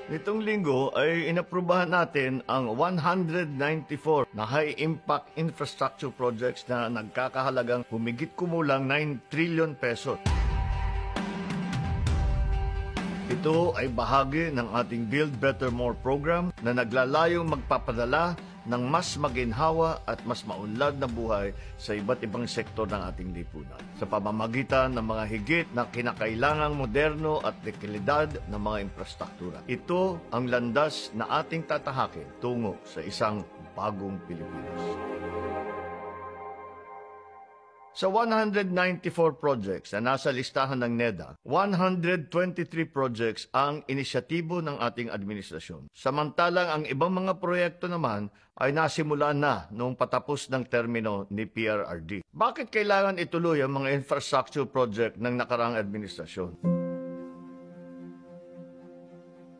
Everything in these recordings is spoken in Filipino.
Nitong linggo ay inaprubahan natin ang 194 na high-impact infrastructure projects na nagkakahalagang humigit kumulang 9 trillion pesos. Ito ay bahagi ng ating Build Better More program na naglalayong magpapadala ng mas maginhawa at mas maunlad na buhay sa iba't ibang sektor ng ating lipunan sa pamamagitan ng mga higit na kinakailangang moderno at dekalidad ng mga infrastruktura. Ito ang landas na ating tatahakin tungo sa isang bagong Pilipinas. Sa 194 projects na nasa listahan ng NEDA, 123 projects ang inisyatibo ng ating administrasyon. Samantalang ang ibang mga proyekto naman ay nasimula na noong patapos ng termino ni PRRD. Bakit kailangan ituloy ang mga infrastructure project ng nakaraang administrasyon?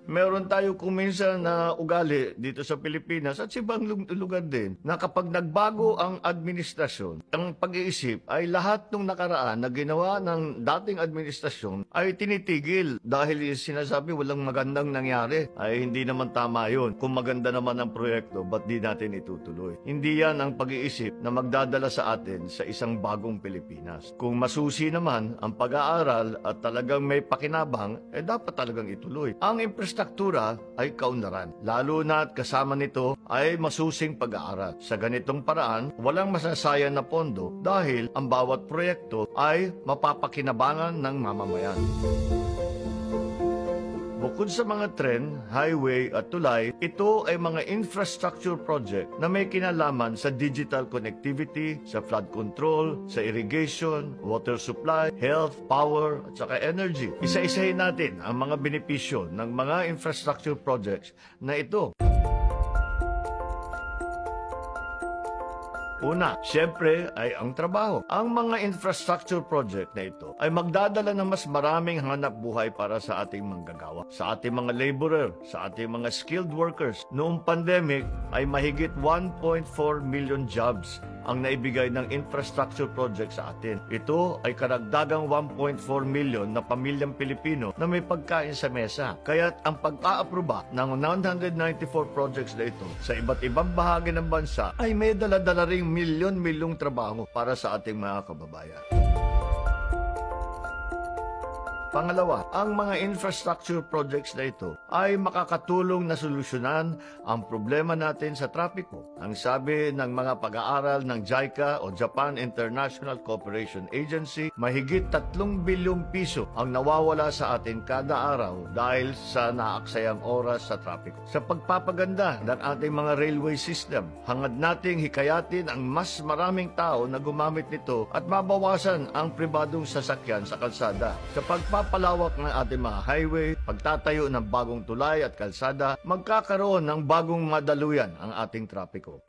Meron tayo kuminsan na ugali dito sa Pilipinas at sa ibang lugar din na kapag nagbago ang administrasyon, ang pag-iisip ay lahat ng nakaraan na ginawa ng dating administrasyon ay tinitigil dahil sinasabi walang magandang nangyari. Ay hindi naman tama yun. Kung maganda naman ang proyekto, ba't di natin itutuloy? Hindi yan ang pag-iisip na magdadala sa atin sa isang bagong Pilipinas. Kung masusi naman ang pag-aaral at talagang may pakinabang, dapat talagang ituloy. Ang infrastruktura ay kaunlaran. Lalo na at kasama nito ay masusing pag-aaral. Sa ganitong paraan, walang masasayang na pondo dahil ang bawat proyekto ay mapapakinabangan ng mamamayan. Bukod sa mga tren, highway at tulay, ito ay mga infrastructure project na may kinalaman sa digital connectivity, sa flood control, sa irrigation, water supply, health, power, at saka energy. Isa-isahin natin ang mga benepisyo ng mga infrastructure projects na ito. Una, siyempre ay ang trabaho. Ang mga infrastructure project na ito ay magdadala ng mas maraming hanap buhay para sa ating manggagawa, sa ating mga laborer, sa ating mga skilled workers. Noong pandemic ay mahigit 1.4 million jobs ang naibigay ng infrastructure project sa atin. Ito ay karagdagang 1.4 million na pamilyang Pilipino na may pagkain sa mesa. Kaya't ang pagka-aproba ng 994 projects na ito sa iba't ibang bahagi ng bansa ay may dala-dala ring milyon-milyong trabaho para sa ating mga kababayan. Pangalawa, ang mga infrastructure projects na ito ay makakatulong na solusyonan ang problema natin sa trapiko. Ang sabi ng mga pag-aaral ng JICA o Japan International Cooperation Agency, mahigit 3 bilyong piso ang nawawala sa atin kada araw dahil sa naaksayang oras sa trapiko. Sa pagpapaganda ng ating mga railway system, hangad nating hikayatin ang mas maraming tao na gumamit nito at mabawasan ang pribadong sasakyan sa kalsada. Sa pagpapalawak ng ating mga highway, pagtatayo ng bagong tulay at kalsada, magkakaroon ng bagong madaluyan ang ating trapiko.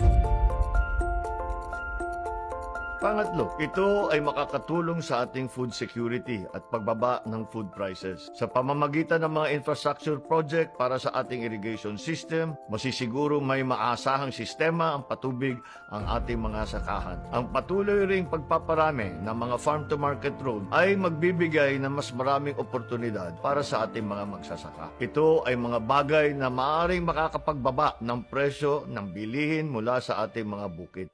Pangatlo, ito ay makakatulong sa ating food security at pagbaba ng food prices. Sa pamamagitan ng mga infrastructure project para sa ating irrigation system, masisiguro may maasahang sistema ang patubig ang ating mga sakahan. Ang patuloy ring pagpaparami ng mga farm-to-market road ay magbibigay ng mas maraming oportunidad para sa ating mga magsasaka. Ito ay mga bagay na maaaring makakapagbaba ng presyo ng bilihin mula sa ating mga bukid.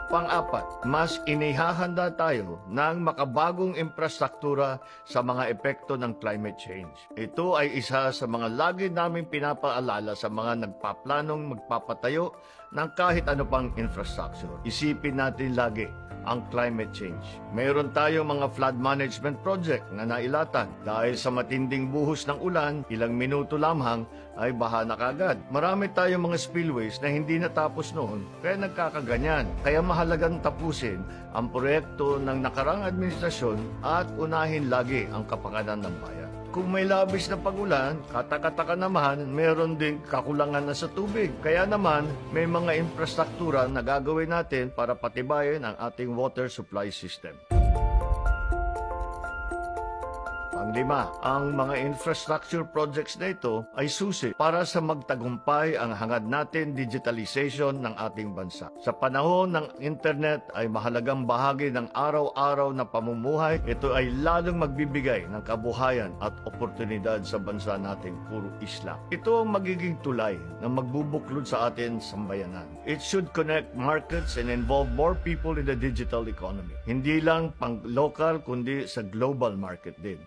Pang-apat, mas inihahanda tayo ng makabagong infrastruktura sa mga epekto ng climate change. Ito ay isa sa mga lagi namin pinapaalala sa mga nagpaplanong magpapatayo ng kahit ano pang infrastructure. Isipin natin lagi ang climate change. Mayroon tayong mga flood management project na nailatag. Dahil sa matinding buhos ng ulan, ilang minuto lamang ay baha na kagad. Marami tayong mga spillways na hindi natapos noon, kaya nagkakaganyan. Kaya mahalagang tapusin ang proyekto ng nakarang administrasyon at unahin lagi ang kapakanan ng bayan. Kung may labis na pagulan, katakataka naman, meron din kakulangan na sa tubig. Kaya naman, may mga infrastruktura na gagawin natin para patibayin ang ating water supply system. Panglima, ang mga infrastructure projects na ito ay susi para sa magtagumpay ang hangad natin digitalization ng ating bansa. Sa panahon ng internet ay mahalagang bahagi ng araw-araw na pamumuhay. Ito ay lalong magbibigay ng kabuhayan at oportunidad sa bansa nating puro isla. Ito ang magiging tulay na magbubuklod sa atin sambayanan. It should connect markets and involve more people in the digital economy. Hindi lang pang local kundi sa global market din.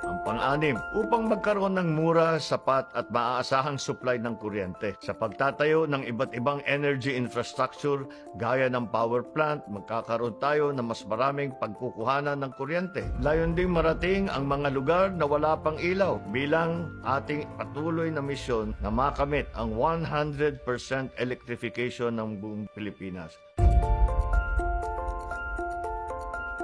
Ang pang-anim, upang magkaroon ng mura, sapat at maaasahang supply ng kuryente. Sa pagtatayo ng iba't ibang energy infrastructure gaya ng power plant, magkakaroon tayo ng mas maraming pagkukuhanan ng kuryente. Layon ding marating ang mga lugar na wala pang ilaw bilang ating patuloy na misyon na makamit ang 100% electrification ng buong Pilipinas.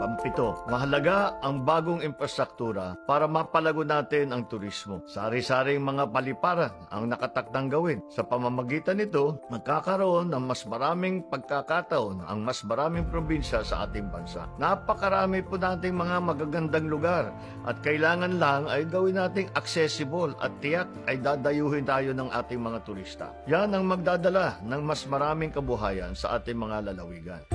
Pampito, mahalaga ang bagong infrastruktura para mapalago natin ang turismo. Sari-saring mga paliparan ang nakatakdang gawin. Sa pamamagitan nito, magkakaroon ng mas maraming pagkakataon ang mas maraming probinsya sa ating bansa. Napakarami po nating mga magagandang lugar at kailangan lang ay gawin nating accessible at tiyak ay dadayuhin tayo ng ating mga turista. Yan ang magdadala ng mas maraming kabuhayan sa ating mga lalawigan.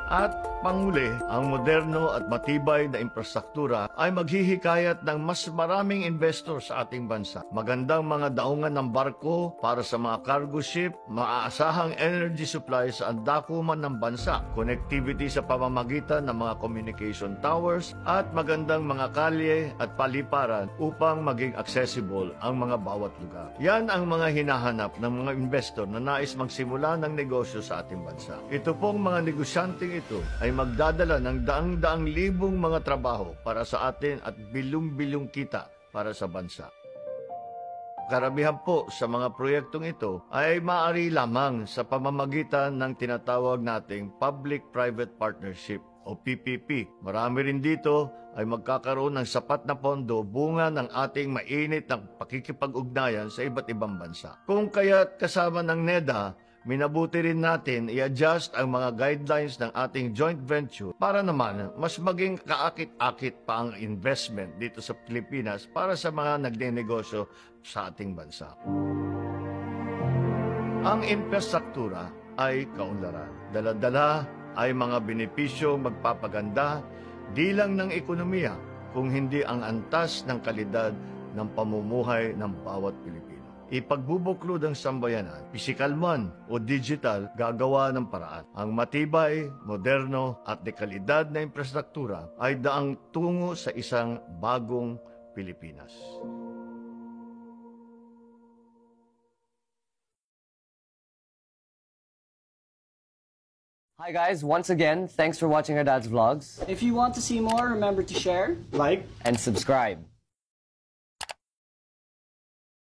At panghuli, ang moderno at matibay na infrastruktura ay maghihikayat ng mas maraming investor sa ating bansa. Magandang mga daungan ng barko para sa mga cargo ship, maaasahang energy supply sa andakuman ng bansa, connectivity sa pamamagitan ng mga communication towers, at magandang mga kalye at paliparan upang maging accessible ang mga bawat lugar. Yan ang mga hinahanap ng mga investor na nais magsimula ng negosyo sa ating bansa. Ito pong mga negosyanteng ito ay magdadala ng daang-daang libong mga trabaho para sa atin at bilyong-bilyong kita para sa bansa. Karamihan po sa mga proyektong ito ay maaari lamang sa pamamagitan ng tinatawag nating Public-Private Partnership o PPP. Marami rin dito ay magkakaroon ng sapat na pondo bunga ng ating mainit na pakikipag-ugnayan sa iba't ibang bansa. Kung kaya't kasama ng NEDA, minabuti rin natin i-adjust ang mga guidelines ng ating joint venture para naman mas maging kaakit-akit pa ang investment dito sa Pilipinas para sa mga nagnenegosyo sa ating bansa. Ang infrastruktura ay kaunlaran. Dala-dala ay mga benepisyo magpapaganda di lang ng ekonomiya, kung hindi ang antas ng kalidad ng pamumuhay ng bawat Pilipino. Ipagbubuklod ang sambayanan, pisikal man o digital, gagawa ng paraan. Ang matibay, moderno at dekalidad na infrastruktura ay daang tungo sa isang bagong Pilipinas. Hi guys, once again, thanks for watching our dad's vlogs. If you want to see more, remember to share, like, and subscribe.